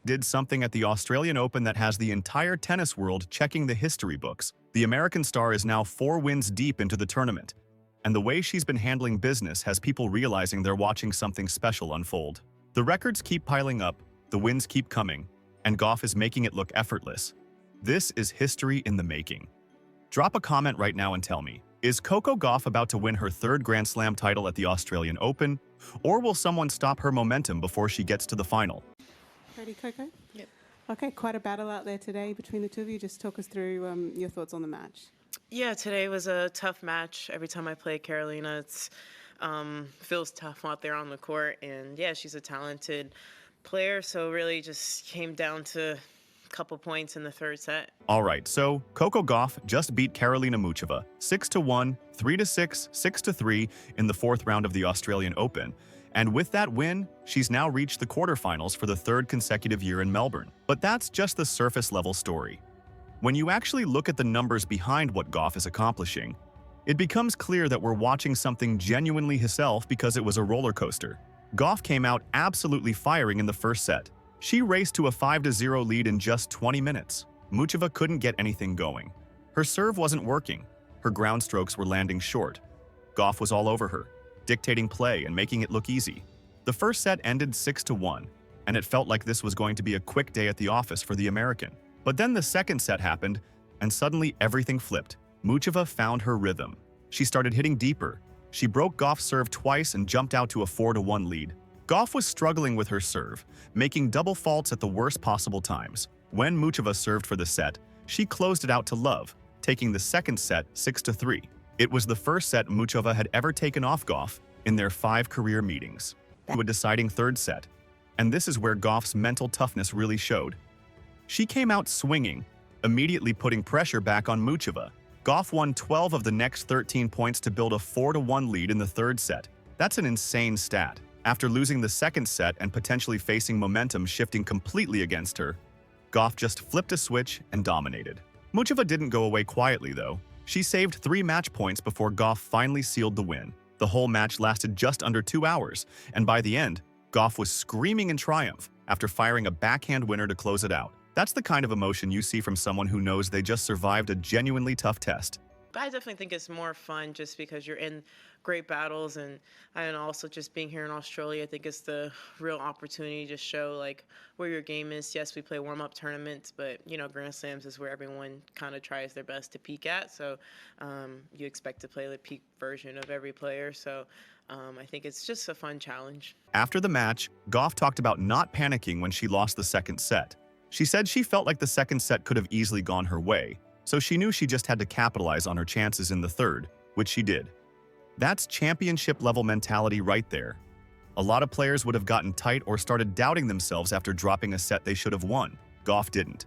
did something at the Australian Open that has the entire tennis world checking the history books. The American star is now 4 wins deep into the tournament, and the way she's been handling business has people realizing they're watching something special unfold. The records keep piling up, the wins keep coming, and Gauff is making it look effortless. This is history in the making. Drop a comment right now and tell me, is Coco Gauff about to win her 3rd Grand Slam title at the Australian Open, or will someone stop her momentum before she gets to the final? Ready, Coco? Yep. Okay, quite a battle out there today between the two of you. Just talk us through your thoughts on the match. Yeah, today was a tough match. Every time I play Carolina, it's feels tough out there on the court. And yeah, she's a talented player, so really just came down to a couple points in the 3rd set. All right, so Coco Gauff just beat Karolina Muchova 6-1, 3-6, 6-3 in the 4th round of the Australian Open. And with that win, she's now reached the quarterfinals for the 3rd consecutive year in Melbourne. But that's just the surface-level story. When you actually look at the numbers behind what Gauff is accomplishing, it becomes clear that we're watching something genuinely herself because it was a roller coaster. Gauff came out absolutely firing in the 1st set. She raced to a 5-0 lead in just 20 minutes. Muchova couldn't get anything going. Her serve wasn't working. Her ground strokes were landing short. Gauff was all over her, dictating play and making it look easy. The 1st set ended 6-1, and it felt like this was going to be a quick day at the office for the American. But then the 2nd set happened, and suddenly everything flipped. Muchova found her rhythm. She started hitting deeper. She broke Gauff's serve twice and jumped out to a 4-1 lead. Gauff was struggling with her serve, making double faults at the worst possible times. When Muchova served for the set, she closed it out to love, taking the 2nd set 6-3. It was the 1st set Muchova had ever taken off Gauff in their 5 career meetings. To a deciding 3rd set, and this is where Gauff's mental toughness really showed. She came out swinging, immediately putting pressure back on Muchova. Gauff won 12 of the next 13 points to build a 4-1 lead in the 3rd set. That's an insane stat. After losing the 2nd set and potentially facing momentum shifting completely against her, Gauff just flipped a switch and dominated. Muchova didn't go away quietly though. She saved 3 match points before Gauff finally sealed the win. The whole match lasted just under 2 hours, and by the end, Gauff was screaming in triumph after firing a backhand winner to close it out. That's the kind of emotion you see from someone who knows they just survived a genuinely tough test. I definitely think it's more fun just because you're in great battles, and also just being here in Australia, I think it's the real opportunity to show like where your game is. Yes, we play warm-up tournaments, but Grand Slams is where everyone kind of tries their best to peak at. So you expect to play the peak version of every player. So I think it's just a fun challenge. After the match, Gauff talked about not panicking when she lost the 2nd set. She said she felt like the 2nd set could have easily gone her way, so she knew she just had to capitalize on her chances in the 3rd, which she did. That's championship-level mentality right there. A lot of players would have gotten tight or started doubting themselves after dropping a set they should have won. Gauff didn't.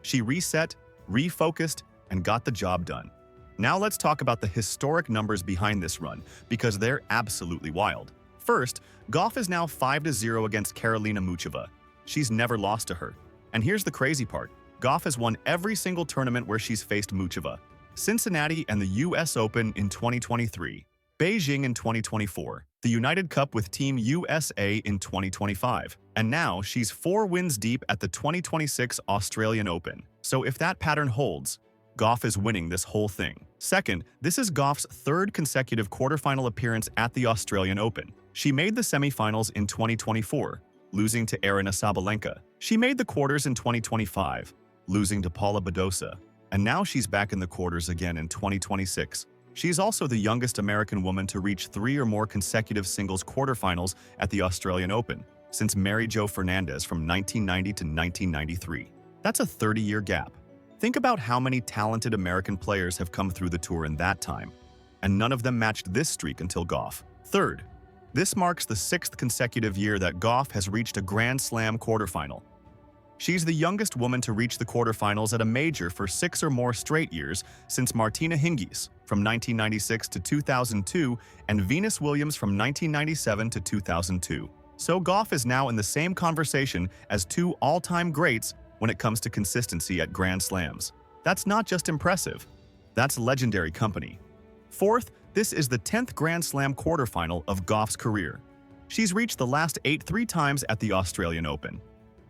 She reset, refocused, and got the job done. Now let's talk about the historic numbers behind this run, because they're absolutely wild. First, Gauff is now 5-0 against Karolina Muchova. She's never lost to her. And here's the crazy part. Gauff has won every single tournament where she's faced Muchova. Cincinnati and the US Open in 2023, Beijing in 2024, the United Cup with Team USA in 2025, and now she's 4 wins deep at the 2026 Australian Open. So if that pattern holds, Gauff is winning this whole thing. Second, this is Gauff's 3rd consecutive quarterfinal appearance at the Australian Open. She made the semifinals in 2024, losing to Aryna Sabalenka. She made the quarters in 2025, losing to Paula Badosa. And now she's back in the quarters again in 2026. She's also the youngest American woman to reach 3 or more consecutive singles quarterfinals at the Australian Open, since Mary Jo Fernandez from 1990 to 1993. That's a 30-year gap. Think about how many talented American players have come through the tour in that time, and none of them matched this streak until Gauff. Third, this marks the 6th consecutive year that Gauff has reached a Grand Slam quarterfinal. She's the youngest woman to reach the quarterfinals at a major for 6 or more straight years since Martina Hingis from 1996 to 2002 and Venus Williams from 1997 to 2002. So Gauff is now in the same conversation as 2 all-time greats when it comes to consistency at Grand Slams. That's not just impressive, that's legendary company. Fourth, this is the 10th Grand Slam quarterfinal of Gauff's career. She's reached the last 8 3 times at the Australian Open.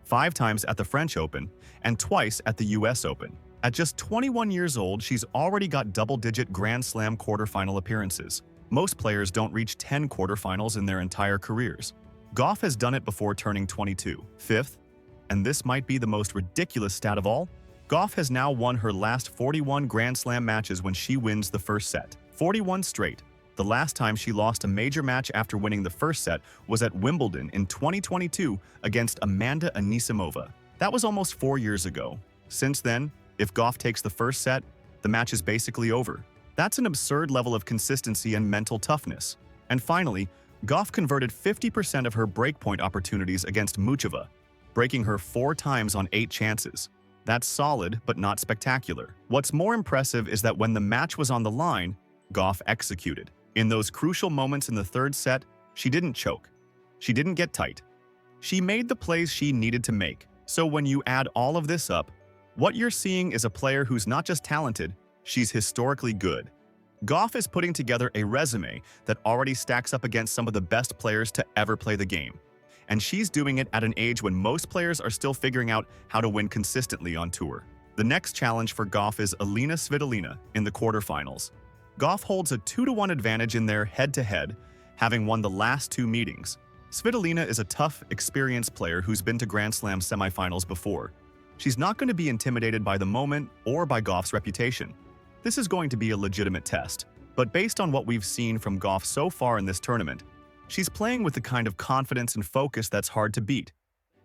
5 times at the French Open, and twice at the US Open. At just 21 years old, she's already got double-digit Grand Slam quarterfinal appearances. Most players don't reach 10 quarterfinals in their entire careers. Gauff has done it before turning 22. Fifth, and this might be the most ridiculous stat of all, Gauff has now won her last 41 Grand Slam matches when she wins the first set. 41 straight. The last time she lost a major match after winning the first set was at Wimbledon in 2022 against Amanda Anisimova. That was almost 4 years ago. Since then, if Gauff takes the first set, the match is basically over. That's an absurd level of consistency and mental toughness. And finally, Gauff converted 50% of her breakpoint opportunities against Muchova, breaking her 4 times on 8 chances. That's solid, but not spectacular. What's more impressive is that when the match was on the line, Gauff executed. In those crucial moments in the third set, she didn't choke. She didn't get tight. She made the plays she needed to make. So when you add all of this up, what you're seeing is a player who's not just talented, she's historically good. Gauff is putting together a resume that already stacks up against some of the best players to ever play the game. And she's doing it at an age when most players are still figuring out how to win consistently on tour. The next challenge for Gauff is Aryna Sabalenka in the quarterfinals. Gauff holds a 2-1 advantage in their head-to-head, having won the last 2 meetings. Svitolina is a tough, experienced player who's been to Grand Slam semifinals before. She's not going to be intimidated by the moment or by Gauff's reputation. This is going to be a legitimate test, but based on what we've seen from Gauff so far in this tournament, she's playing with the kind of confidence and focus that's hard to beat.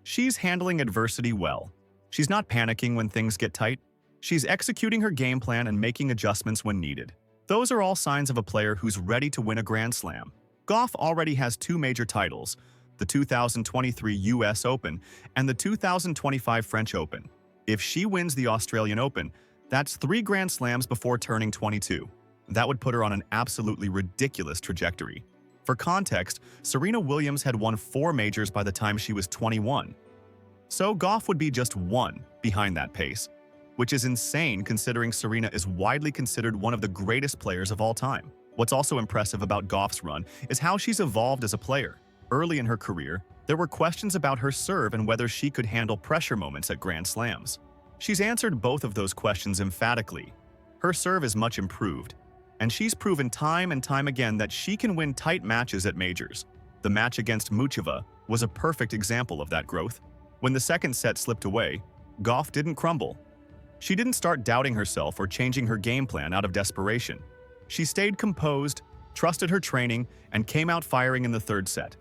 She's handling adversity well. She's not panicking when things get tight. She's executing her game plan and making adjustments when needed. Those are all signs of a player who's ready to win a Grand Slam. Gauff already has 2 major titles, the 2023 US Open and the 2025 French Open. If she wins the Australian Open, that's 3 Grand Slams before turning 22. That would put her on an absolutely ridiculous trajectory. For context, Serena Williams had won 4 majors by the time she was 21. So Gauff would be just 1 behind that pace, which is insane considering Serena is widely considered one of the greatest players of all time. What's also impressive about Gauff's run is how she's evolved as a player. Early in her career, there were questions about her serve and whether she could handle pressure moments at Grand Slams. She's answered both of those questions emphatically. Her serve is much improved, and she's proven time and time again that she can win tight matches at majors. The match against Muchova was a perfect example of that growth. When the second set slipped away, Gauff didn't crumble. She didn't start doubting herself or changing her game plan out of desperation. She stayed composed, trusted her training, and came out firing in the third set.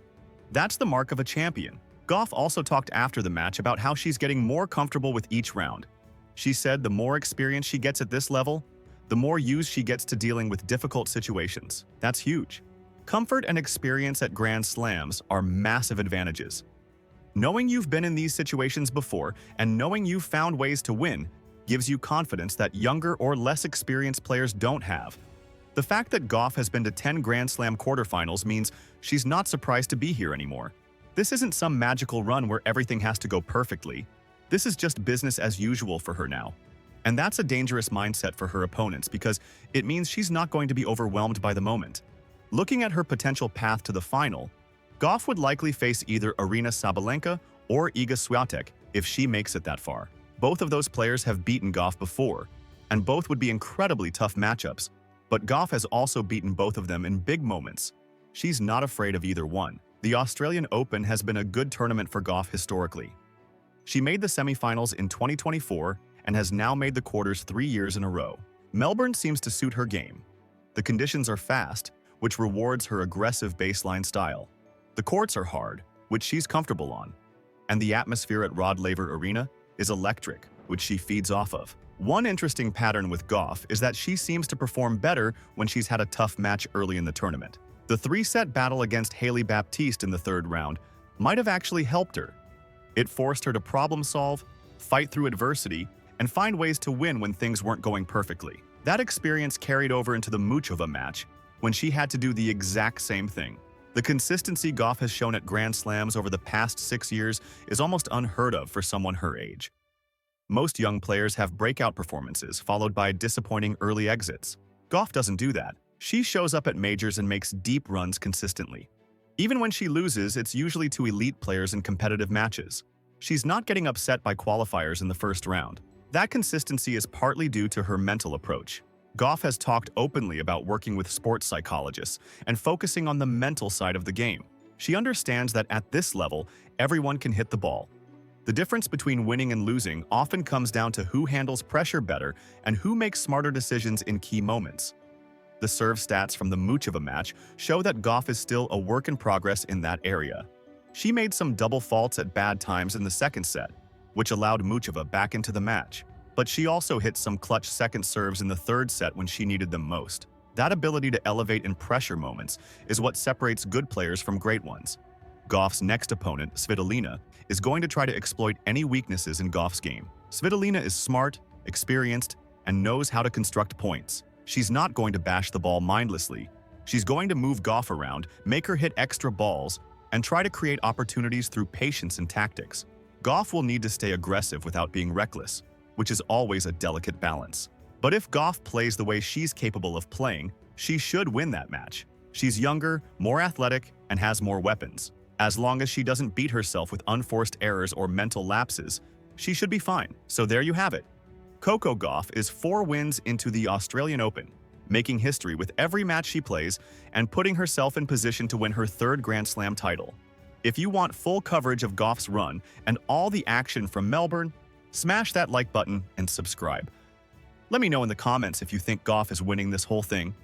That's the mark of a champion. Gauff also talked after the match about how she's getting more comfortable with each round. She said the more experience she gets at this level, the more used she gets to dealing with difficult situations. That's huge. Comfort and experience at Grand Slams are massive advantages. Knowing you've been in these situations before and knowing you've found ways to win gives you confidence that younger or less experienced players don't have. The fact that Gauff has been to 10 Grand Slam quarterfinals means she's not surprised to be here anymore. This isn't some magical run where everything has to go perfectly. This is just business as usual for her now. And that's a dangerous mindset for her opponents because it means she's not going to be overwhelmed by the moment. Looking at her potential path to the final, Gauff would likely face either Aryna Sabalenka or Iga Świątek if she makes it that far. Both of those players have beaten Gauff before, and both would be incredibly tough matchups, but Gauff has also beaten both of them in big moments. She's not afraid of either one. The Australian Open has been a good tournament for Gauff historically. She made the semifinals in 2024 and has now made the quarters 3 years in a row. Melbourne seems to suit her game. The conditions are fast, which rewards her aggressive baseline style. The courts are hard, which she's comfortable on. And the atmosphere at Rod Laver Arena is electric, which she feeds off of. One interesting pattern with Gauff is that she seems to perform better when she's had a tough match early in the tournament. The 3-set battle against Hailey Baptiste in the third round might have actually helped her. It forced her to problem solve, fight through adversity, and find ways to win when things weren't going perfectly. That experience carried over into the Muchova match, when she had to do the exact same thing. The consistency Gauff has shown at Grand Slams over the past 6 years is almost unheard of for someone her age. Most young players have breakout performances followed by disappointing early exits. Gauff doesn't do that. She shows up at majors and makes deep runs consistently. Even when she loses, it's usually to elite players in competitive matches. She's not getting upset by qualifiers in the first round. That consistency is partly due to her mental approach. Gauff has talked openly about working with sports psychologists and focusing on the mental side of the game. She understands that at this level, everyone can hit the ball. The difference between winning and losing often comes down to who handles pressure better and who makes smarter decisions in key moments. The serve stats from the Muchova match show that Gauff is still a work in progress in that area. She made some double faults at bad times in the second set, which allowed Muchova back into the match. But she also hit some clutch second serves in the third set when she needed them most. That ability to elevate in pressure moments is what separates good players from great ones. Gauff's next opponent, Svitolina, is going to try to exploit any weaknesses in Gauff's game. Svitolina is smart, experienced, and knows how to construct points. She's not going to bash the ball mindlessly. She's going to move Gauff around, make her hit extra balls, and try to create opportunities through patience and tactics. Gauff will need to stay aggressive without being reckless, which is always a delicate balance. But if Gauff plays the way she's capable of playing, she should win that match. She's younger, more athletic, and has more weapons. As long as she doesn't beat herself with unforced errors or mental lapses, she should be fine. So there you have it. Coco Gauff is 4 wins into the Australian Open, making history with every match she plays and putting herself in position to win her 3rd Grand Slam title. If you want full coverage of Gauff's run and all the action from Melbourne, smash that like button and subscribe. Let me know in the comments if you think Gauff is winning this whole thing.